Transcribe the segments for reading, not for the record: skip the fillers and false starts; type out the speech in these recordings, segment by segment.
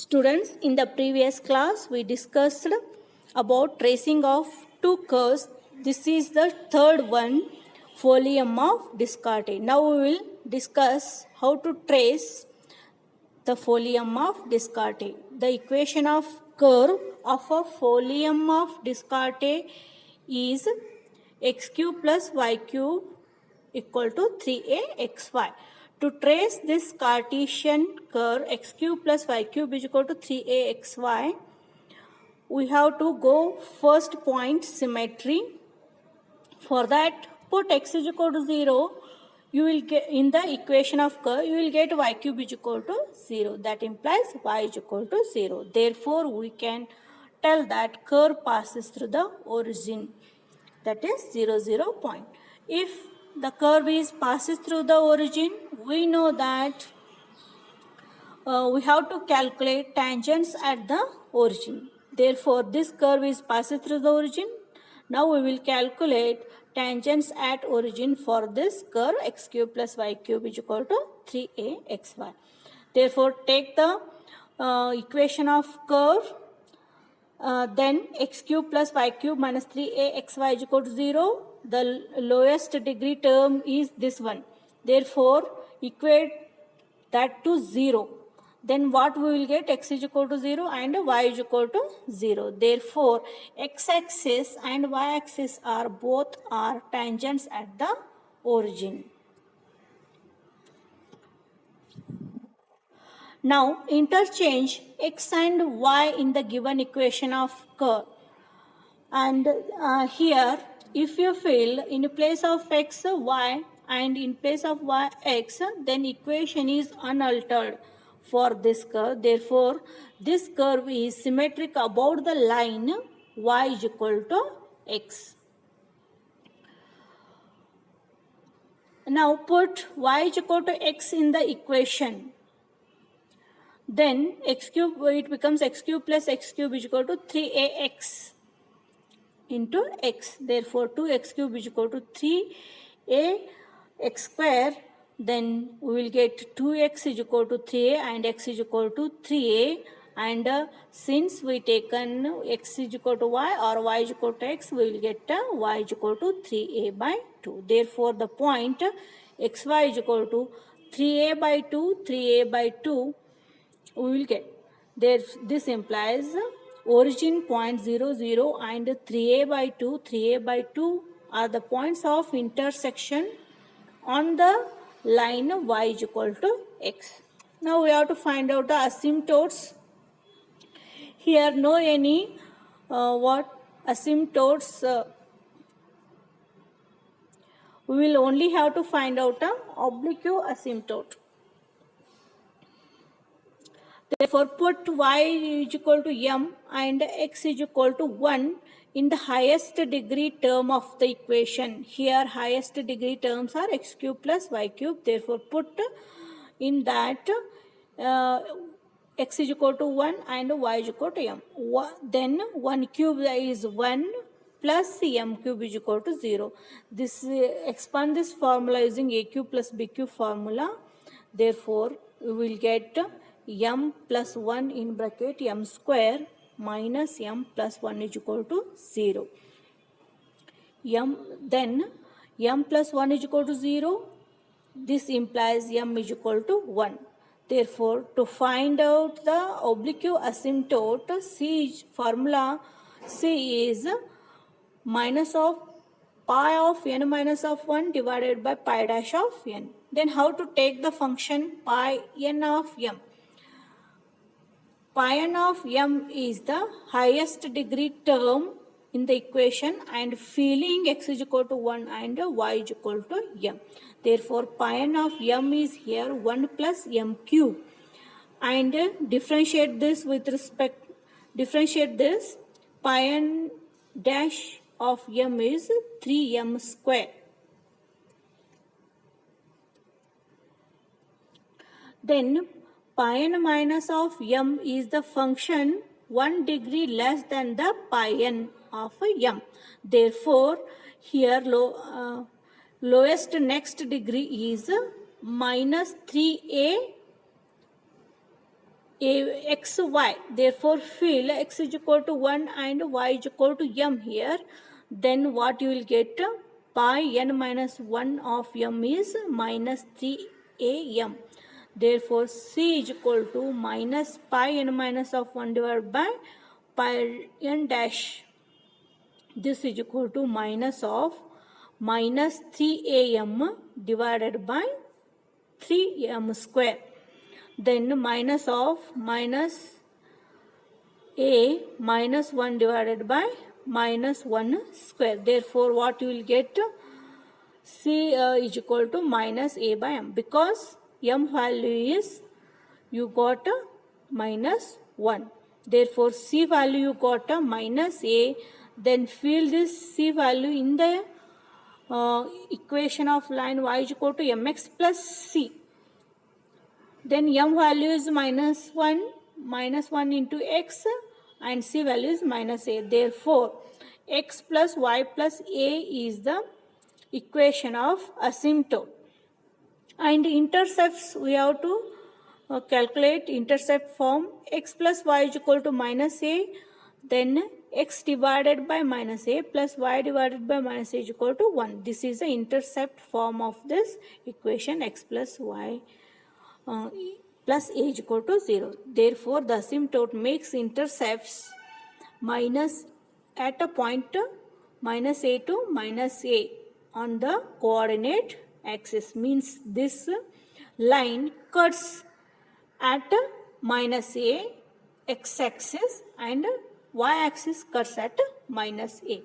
Students, in the previous class, we discussed about tracing of two curves. This is the third one, folium of Descartes. Now we will discuss how to trace the folium of Descartes. The equation of curve of a folium of Descartes is x cube plus y cube equal to 3axy. To trace this Cartesian curve x cube plus y cube is equal to 3axy, we have to go first point symmetry. For that, put x is equal to 0. You will get in the equation of curve, you will get y cube is equal to 0. That implies y is equal to 0. Therefore, we can tell that curve passes through the origin. That is 0, 0 point. If the curve passes through the origin, we know that we have to calculate tangents at the origin. Therefore, this curve passes through the origin. Now we will calculate tangents at origin for this curve x cube plus y cube is equal to 3axy. Therefore, take the equation of curve. Then x cube plus y cube minus 3axy is equal to 0. The lowest degree term is this one. Therefore, equate that to 0. Then what we will get? X is equal to 0 and y is equal to 0. Therefore, x-axis and y-axis are both tangents at the origin. Now, interchange x and y in the given equation of curve. And here, if you fill in place of x, y and in place of y, x, then equation is unaltered for this curve. Therefore, this curve is symmetric about the line y is equal to x. Now, put y is equal to x in the equation. Then x cube, it becomes x cube plus x cube is equal to 3ax into x. Therefore, 2x cube is equal to 3ax square. Then we will get 2x is equal to 3a and x is equal to 3a. And since we taken x is equal to y or y is equal to x, we will get y is equal to 3a by 2. Therefore, the point xy is equal to 3a by 2, 3a by 2. We will get. This implies origin point 0, 0 and 3a by 2, 3a by 2 are the points of intersection on the line y is equal to x. Now we have to find out the asymptotes. Here no any asymptotes. We will only have to find out the oblique asymptote. Therefore, put y is equal to m and x is equal to 1 in the highest degree term of the equation. Here, highest degree terms are x cube plus y cube. Therefore, put in that x is equal to 1 and y is equal to m. Then 1 cube is 1 plus m cube is equal to 0. This expand this formula using a cube plus b cube formula. Therefore, we will get m plus 1 in bracket m square minus m plus 1 is equal to 0. Then m plus 1 is equal to 0. This implies m is equal to 1. Therefore, to find out the oblique asymptote, formula C is minus of pi of n minus of 1 divided by pi dash of n. Then how to take the function pi n of m? Pi n of m is the highest degree term in the equation and filling x is equal to 1 and y is equal to m. Therefore, pi n of m is here 1 plus m cube. And differentiate this pi n dash of m is 3m square. Then pi n minus of m is the function 1 degree less than the pi n of m. Therefore, here lowest next degree is minus 3a x, y. Therefore, fill x is equal to 1 and y is equal to m here. Then what you will get? Pi n minus 1 of m is minus 3am. Therefore, C is equal to minus pi n minus of 1 divided by pi n dash. This is equal to minus of minus 3am divided by 3m square. Then minus of minus a minus 1 divided by minus 1 square. Therefore, what you will get? C is equal to minus a by m, because m value is you got minus 1. Therefore, C value you got minus a. Then fill this C value in the equation of line y is equal to mx plus c. Then m value is minus 1 into x, and c value is minus a. Therefore, x plus y plus a is the equation of asymptote. And intercepts, we have to calculate intercept form. X plus y is equal to minus a. Then x divided by minus a plus y divided by minus a is equal to 1. This is the intercept form of this equation, x plus y plus a is equal to 0. Therefore, the asymptote makes intercepts minus at a point minus a to minus a on the coordinate axis. Means this line cuts at minus a x-axis and y-axis cuts at minus a.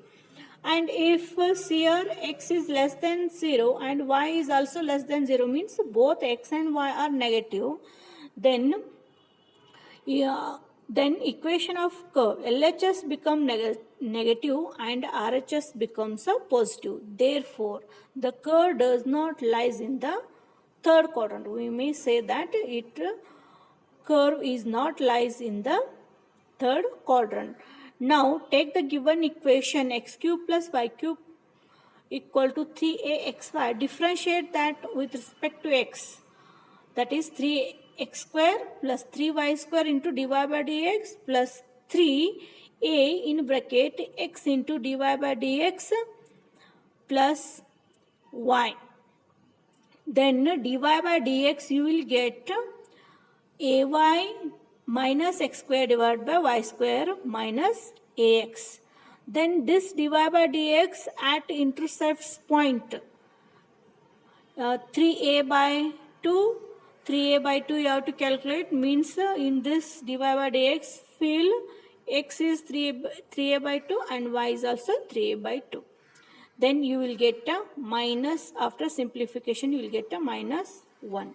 And if here x is less than 0 and y is also less than 0, means both x and y are negative, then equation of curve LHS become negative and RHS becomes a positive. Therefore, the curve does not lies in the third quadrant. We may say that curve is not lies in the third quadrant. Now take the given equation x cube plus y cube equal to 3axy. Differentiate that with respect to x. That is 3x square plus 3y square into dy by dx plus 3a in bracket x into dy by dx plus y. Then dy by dx you will get ay minus x square divided by y square minus ax. Then this dy by dx at intercepts point 3a by 2. 3a by 2 you have to calculate, means in this dy by dx fill x is 3a by 2 and y is also 3a by 2. Then you will get a minus, after simplification you will get a minus 1.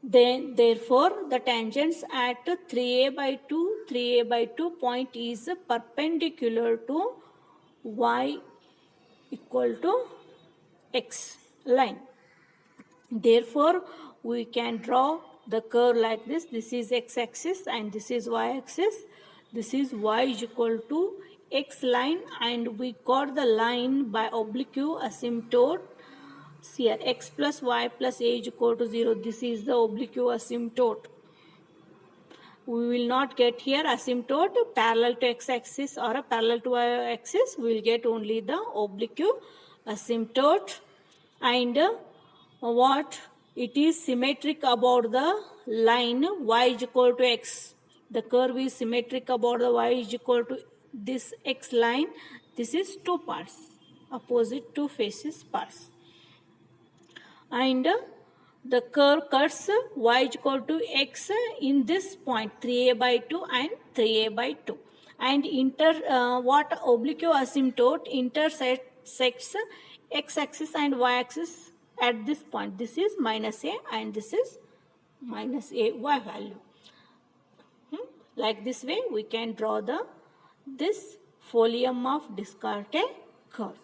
Then therefore the tangents at 3a by 2 point is perpendicular to y equal to x line. Therefore, we can draw the curve like this. This is x-axis and this is y-axis. This is y is equal to x line, and we got the line by oblique asymptote. Here x plus y plus a is equal to 0. This is the oblique asymptote. We will not get here asymptote parallel to x-axis or a parallel to y-axis. We will get only the oblique asymptote. And what it is symmetric about the line y is equal to x. The curve is symmetric about the y is equal to this x line. This is two parts, opposite two faces parts. And the curve cuts y is equal to x in this point 3a by 2 and 3a by 2. And what oblique asymptote intersects x-axis and y-axis at this point. This is minus a and this is minus a y value. Like this way we can draw this Folium of Descartes curve.